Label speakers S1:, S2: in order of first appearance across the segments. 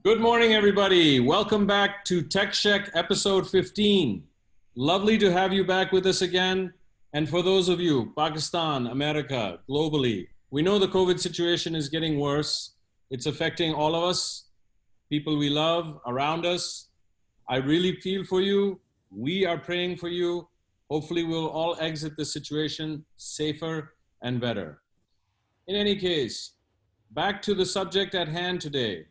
S1: Good morning, everybody. Welcome back to Tech Sheck episode 15. Lovely to have you back with us again. And for those of you, Pakistan, America, globally, we know the COVID situation is getting worse. It's affecting all of us, people we love around us. I really feel for you. We are praying for you. Hopefully, we'll all exit the situation safer and better. In any case, back to the subject at hand today.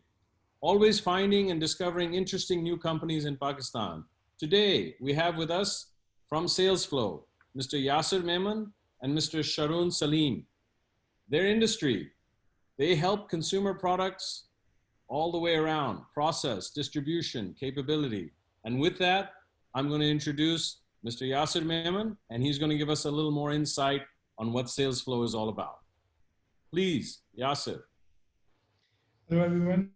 S1: Always finding and discovering interesting new companies in Pakistan. Today, we have with us from Salesflo, Mr. Yasir Memon and Mr. Sharoon Saleem. Their industry, they help consumer products all the way around, process, distribution, capability. And with that, I'm going to introduce Mr. Yasir Memon, and he's going to give us a little more insight on what Salesflo is all about. Please, Yasir.
S2: Hello everyone.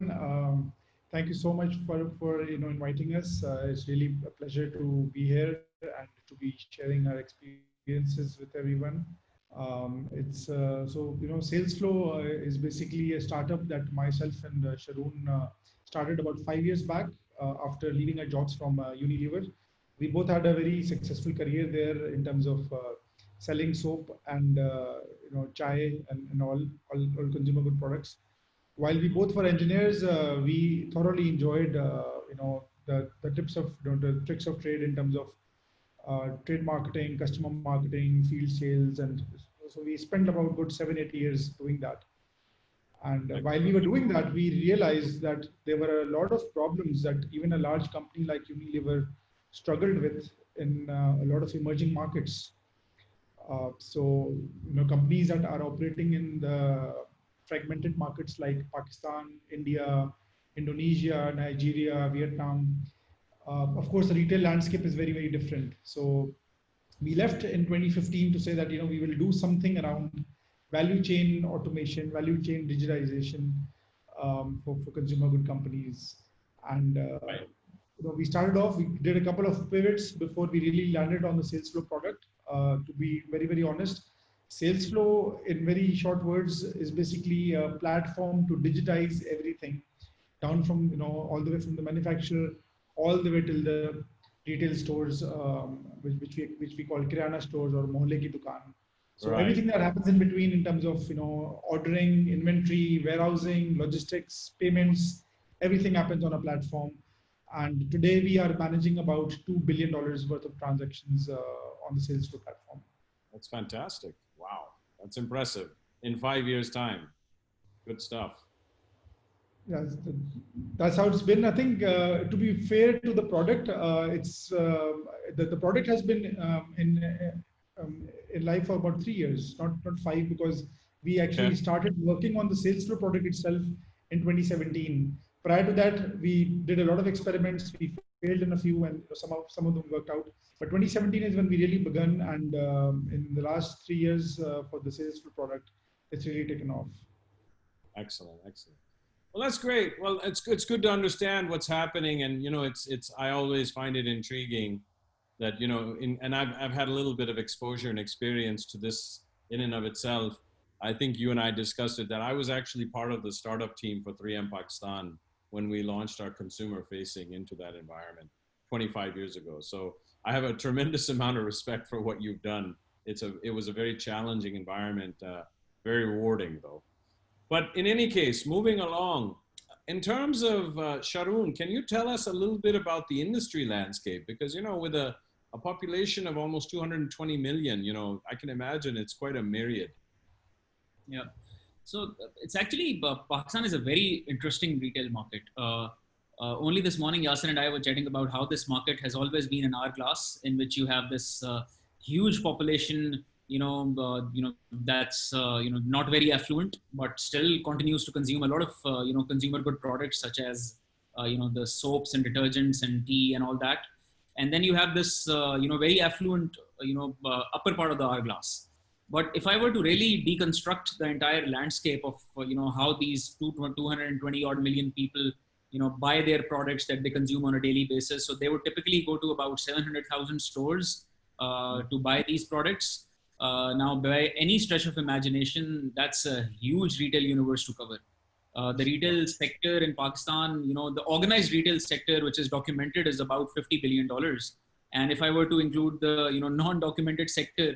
S2: Thank you so much for inviting us. It's really a pleasure to be here and to be sharing our experiences with everyone. Salesflo is basically a startup that myself and Sharoon started about 5 years back after leaving our jobs from Unilever. We both had a very successful career there in terms of selling soap and chai and all consumer good products. While we both were engineers, we thoroughly enjoyed, the tips of the tricks of trade in terms of trade marketing, customer marketing, field sales, and so we spent about good 7-8 years doing that. And while we were doing that, we realized that there were a lot of problems that even a large company like Unilever struggled with in a lot of emerging markets. Companies that are operating in the fragmented markets like Pakistan, India, Indonesia, Nigeria, Vietnam. Of course, the retail landscape is very, very different. So we left in 2015 to say that we will do something around value chain automation, value chain digitization for consumer good companies. And we started off, we did a couple of pivots before we really landed on the Salesflo product. To be very, very honest, Salesflo, in very short words, is basically a platform to digitize everything, down from all the way from the manufacturer, all the way till the retail stores, which we call kirana stores or mohalle ki dukaan. So everything that happens in between in terms of ordering, inventory, warehousing, logistics, payments, everything happens on a platform. And today we are managing about $2 billion worth of transactions on the Salesflo platform.
S1: That's fantastic. Wow, that's impressive. In 5 years' time, good stuff.
S2: Yeah, that's how it's been. I think to be fair to the product, the product has been in life for about 3 years, not 5, because we actually started working on the Salesflo product itself in 2017. Prior to that, we did a lot of experiments. We failed in a few, and some of them worked out. But 2017 is when we really begun, and in the last 3 years for the Salesflo product, it's really taken off.
S1: Excellent, excellent. Well, that's great. Well, it's good to understand what's happening, and I always find it intriguing that and I've had a little bit of exposure and experience to this in and of itself. I think you and I discussed it that I was actually part of the startup team for 3M Pakistan when we launched our consumer facing into that environment 25 years ago. So I have a tremendous amount of respect for what you've done. It was a very challenging environment, very rewarding though. But in any case, moving along, in terms of Sharoon, can you tell us a little bit about the industry landscape? Because with a population of almost 220 million, I can imagine it's quite a myriad.
S3: Yeah. So it's actually, Pakistan is a very interesting retail market. Only this morning, Yasir and I were chatting about how this market has always been an hourglass in which you have this huge population, that's, not very affluent, but still continues to consume a lot of, consumer good products such as, the soaps and detergents and tea and all that. And then you have this, very affluent, upper part of the hourglass. But if I were to really deconstruct the entire landscape of, how these 220 odd million people, buy their products that they consume on a daily basis. So they would typically go to about 700,000 stores to buy these products. Now, by any stretch of imagination, that's a huge retail universe to cover. The retail sector in Pakistan, the organized retail sector, which is documented, is about $50 billion. And if I were to include the, non-documented sector,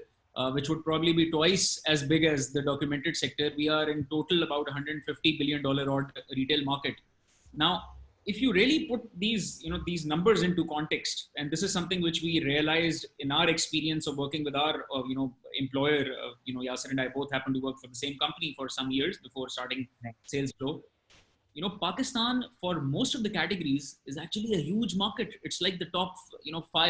S3: which would probably be twice as big as the documented sector, we are in total about $150 billion odd retail market. Now, if you really put these, these numbers into context, and this is something which we realized in our experience of working with our, employer, Yasir and I both happen to work for the same company for some years before starting Salesflo. Pakistan for most of the categories is actually a huge market. It's like the top,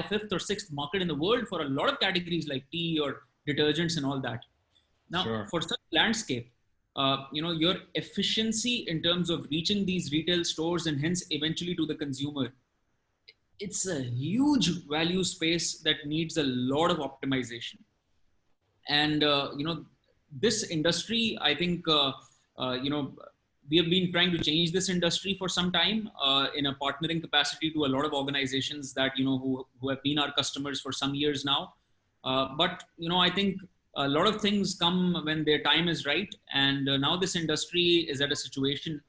S3: fifth or sixth market in the world for a lot of categories like tea or detergents and all that. Now,
S1: Sure.
S3: for such landscape, your efficiency in terms of reaching these retail stores and hence eventually to the consumer, it's a huge value space that needs a lot of optimization. And, this industry, I think, we have been trying to change this industry for some time in a partnering capacity to a lot of organizations that, who have been our customers for some years now. But, I think a lot of things come when their time is right. And now this industry is at a situation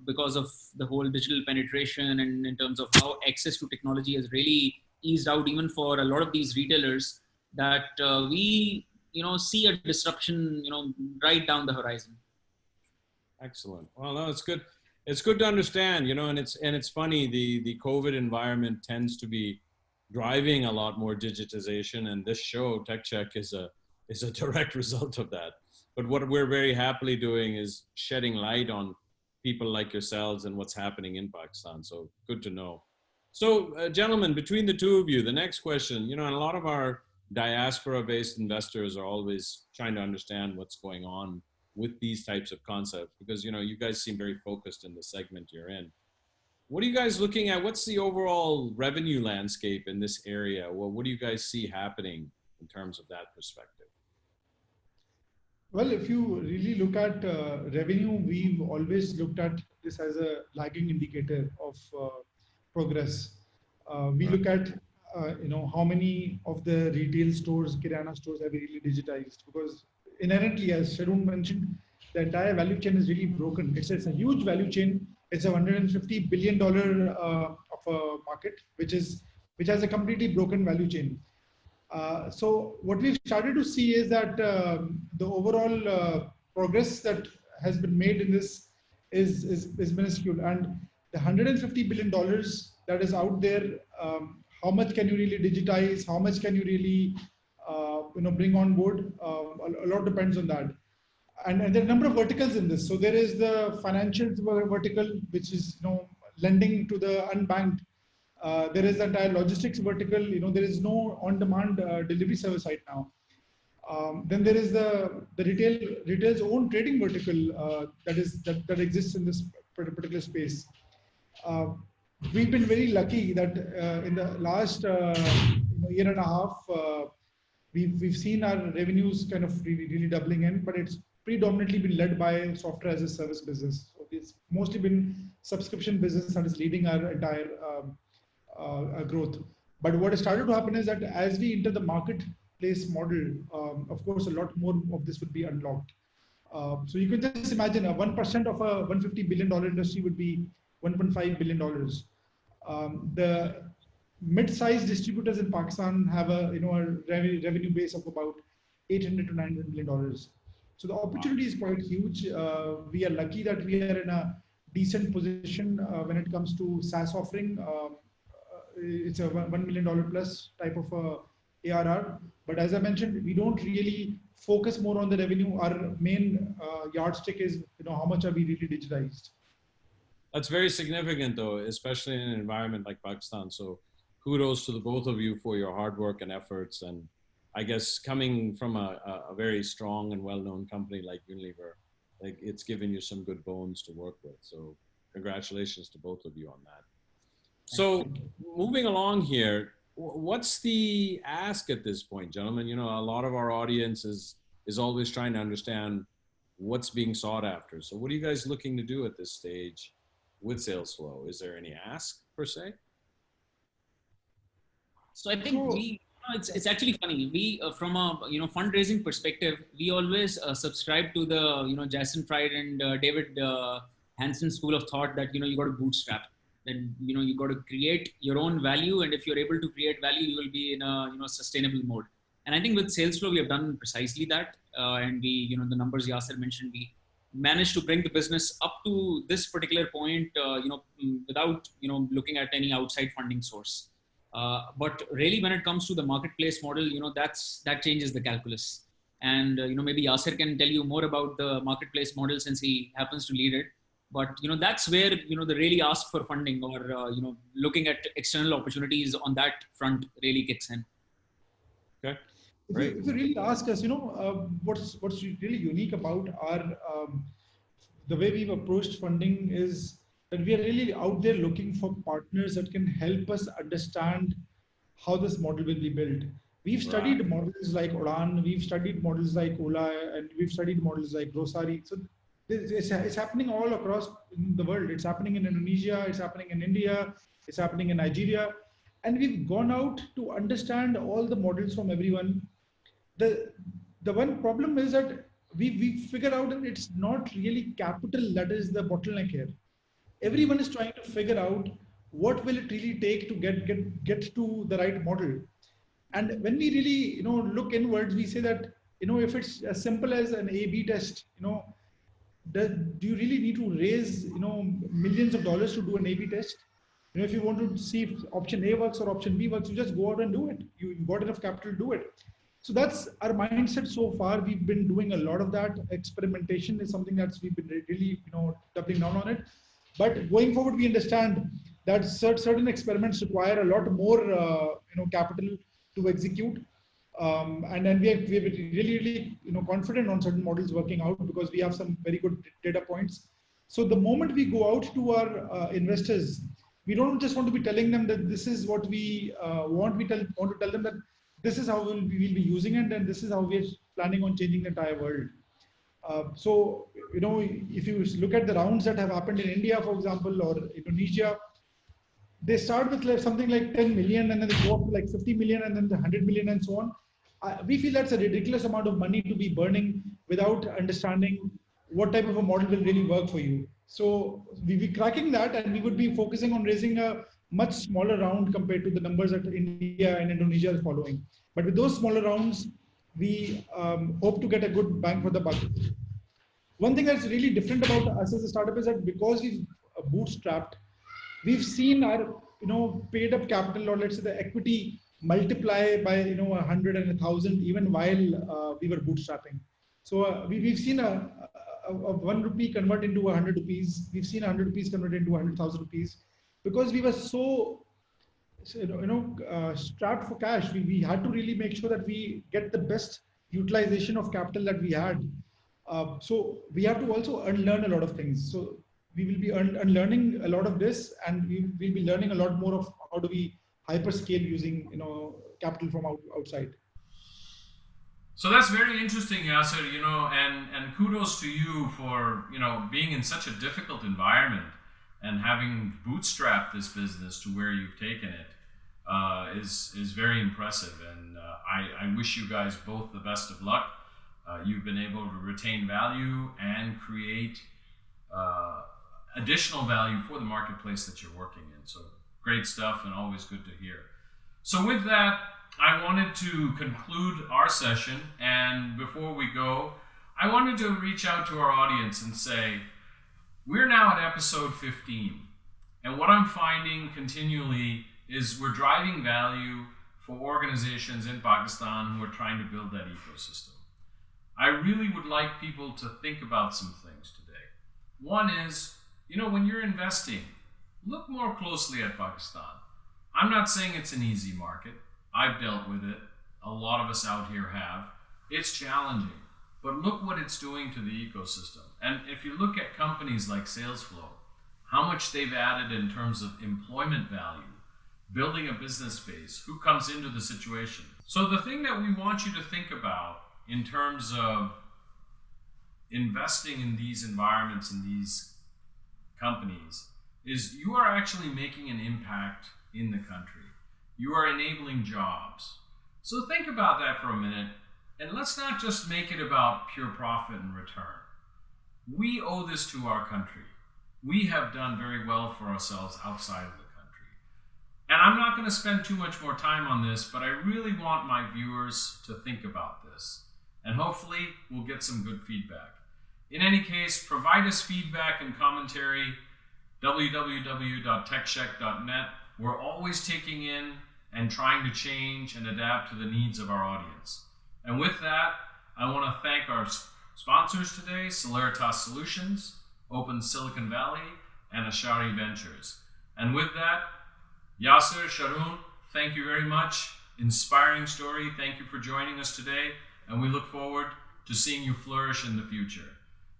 S3: because of the whole digital penetration and in terms of how access to technology has really eased out even for a lot of these retailers that we, see a disruption, right down the horizon.
S1: Excellent. Well, no, it's good. It's good to understand, and it's funny, the COVID environment tends to be driving a lot more digitization, and this show, TechCheck, is a direct result of that. But what we're very happily doing is shedding light on people like yourselves and what's happening in Pakistan. So good to know. So, gentlemen, between the two of you, the next question, and a lot of our diaspora-based investors are always trying to understand what's going on with these types of concepts because, you guys seem very focused in the segment you're in. What are you guys looking at? What's the overall revenue landscape in this area? Well, what do you guys see happening in terms of that perspective?
S2: Well, if you really look at revenue, we've always looked at this as a lagging indicator of progress. We look at how many of the retail stores, Kirana stores, have really digitized because inherently, as Sharoon mentioned, the entire value chain is really broken. It's a huge value chain. It's a $150 billion of a market, which has a completely broken value chain. So what we've started to see is that the overall progress that has been made in this is minuscule, and the $150 billion that is out there, how much can you really digitize? How much can you really bring on board? A lot depends on that. And there are a number of verticals in this. So there is the financial vertical, which is lending to the unbanked. There is the entire logistics vertical. There is no on-demand delivery service right now. Then there is the retail's own trading vertical that exists in this particular space. We've been very lucky that in the last year and a half, we've seen our revenues kind of really doubling in, but it's predominantly been led by software as a service business. So it's mostly been subscription business that is leading our entire growth. But what has started to happen is that as we enter the marketplace model, of course, a lot more of this would be unlocked. So you can just imagine 1% of a $150 billion industry would be $1.5 billion. The mid-sized distributors in Pakistan have a revenue base of about $800 to $900 million. So the opportunity is quite huge. We are lucky that we are in a decent position when it comes to SaaS offering. It's a $1 million plus type of ARR. But as I mentioned, we don't really focus more on the revenue. Our main yardstick is how much are we really digitized.
S1: That's very significant, though, especially in an environment like Pakistan. So kudos to the both of you for your hard work and efforts. And I guess coming from a very strong and well-known company like Unilever, like it's given you some good bones to work with. So congratulations to both of you on that. So moving along here, what's the ask at this point, gentlemen? A lot of our audience is always trying to understand what's being sought after. So what are you guys looking to do at this stage with Salesflo? Is there any ask per se?
S3: So I think it's actually funny. We from a fundraising perspective, we always subscribe to the Jason Fried and David Hansen school of thought that, you got to bootstrap, that, you got to create your own value. And if you're able to create value, you will be in a, sustainable mode. And I think with Salesflo, we have done precisely that. And we, the numbers Yasir mentioned, we managed to bring the business up to this particular point, without, looking at any outside funding source. But really, when it comes to the marketplace model, that changes the calculus. And, maybe Yasir can tell you more about the marketplace model since he happens to lead it. But, that's where, they really ask for funding or, looking at external opportunities on that front really kicks in.
S1: Okay.
S2: If you really ask us, what's really unique about our, the way we've approached funding is that we are really out there looking for partners that can help us understand how this model will be built. We've studied models like Udan, we've studied models like Ola, and we've studied models like Rosari. So it's happening all across the world. It's happening in Indonesia, it's happening in India, it's happening in Nigeria. And we've gone out to understand all the models from everyone. The one problem is that we figure out that it's not really capital that is the bottleneck here. Everyone is trying to figure out what will it really take to get to the right model. And when we really look inwards, we say that if it's as simple as an A/B test, do you really need to raise millions of dollars to do an A/B test? If you want to see if option A works or option B works, you just go out and do it. You got enough capital to do it. So that's our mindset so far. We've been doing a lot of that. Experimentation is something that's we've been really doubling down on it. But going forward, we understand that certain experiments require a lot more capital to execute. And then we're really confident on certain models working out because we have some very good data points. So the moment we go out to our investors, we don't just want to be telling them that this is what we want. We want to tell them that this is how we'll be using it, and this is how we're planning on changing the entire world. So if you look at the rounds that have happened in India, for example, or Indonesia, they start with something like 10 million, and then they go up to like 50 million, and then the 100 million, and so on. We feel that's a ridiculous amount of money to be burning without understanding what type of a model will really work for you. So we'll be cracking that, and we would be focusing on raising a much smaller round compared to the numbers that India and Indonesia are following. But with those smaller rounds, we hope to get a good bang for the buck. One thing that's really different about us as a startup is that because we've bootstrapped, we've seen our paid up capital, or let's say the equity, multiply by 100 and 1,000 even while we were bootstrapping. So we've seen a 1 rupee convert into 100 rupees. We've seen 100 rupees convert into 100,000 rupees because we were so strapped for cash. We had to really make sure that we get the best utilization of capital that we had. So we have to also unlearn a lot of things. So we will be unlearning a lot of this, and we will be learning a lot more of how do we hyperscale using capital from outside.
S4: So that's very interesting, Yasir, and kudos to you for, being in such a difficult environment and having bootstrapped this business to where you've taken it is very impressive. And I wish you guys both the best of luck. You've been able to retain value and create additional value for the marketplace that you're working in. So great stuff, and always good to hear. So with that, I wanted to conclude our session, and before we go, I wanted to reach out to our audience and say, we're now at episode 15, and what I'm finding continually is we're driving value for organizations in Pakistan who are trying to build that ecosystem. I really would like people to think about some things today. One is, when you're investing, look more closely at Pakistan. I'm not saying it's an easy market. I've dealt with it. A lot of us out here have. It's challenging, but look what it's doing to the ecosystem. And if you look at companies like Salesflo, how much they've added in terms of employment value, building a business base, who comes into the situation. So the thing that we want you to think about in terms of investing in these environments and these companies is you are actually making an impact in the country. You are enabling jobs. So think about that for a minute, and let's not just make it about pure profit and return. We owe this to our country. we have done very well for ourselves outside of the country. And I'm not going to spend too much more time on this, but I really want my viewers to think about this. And hopefully we'll get some good feedback. In any case, provide us feedback and commentary, www.techsheck.net. We're always taking in and trying to change and adapt to the needs of our audience. And with that, I want to thank our sponsors today, Celeritas Solutions, Open Silicon Valley, and Ashari Ventures. And with that, Yasir, Sharoon, thank you very much. Inspiring story. Thank you for joining us today, and we look forward to seeing you flourish in the future.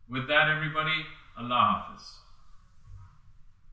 S4: With that, everybody, Allah Hafiz.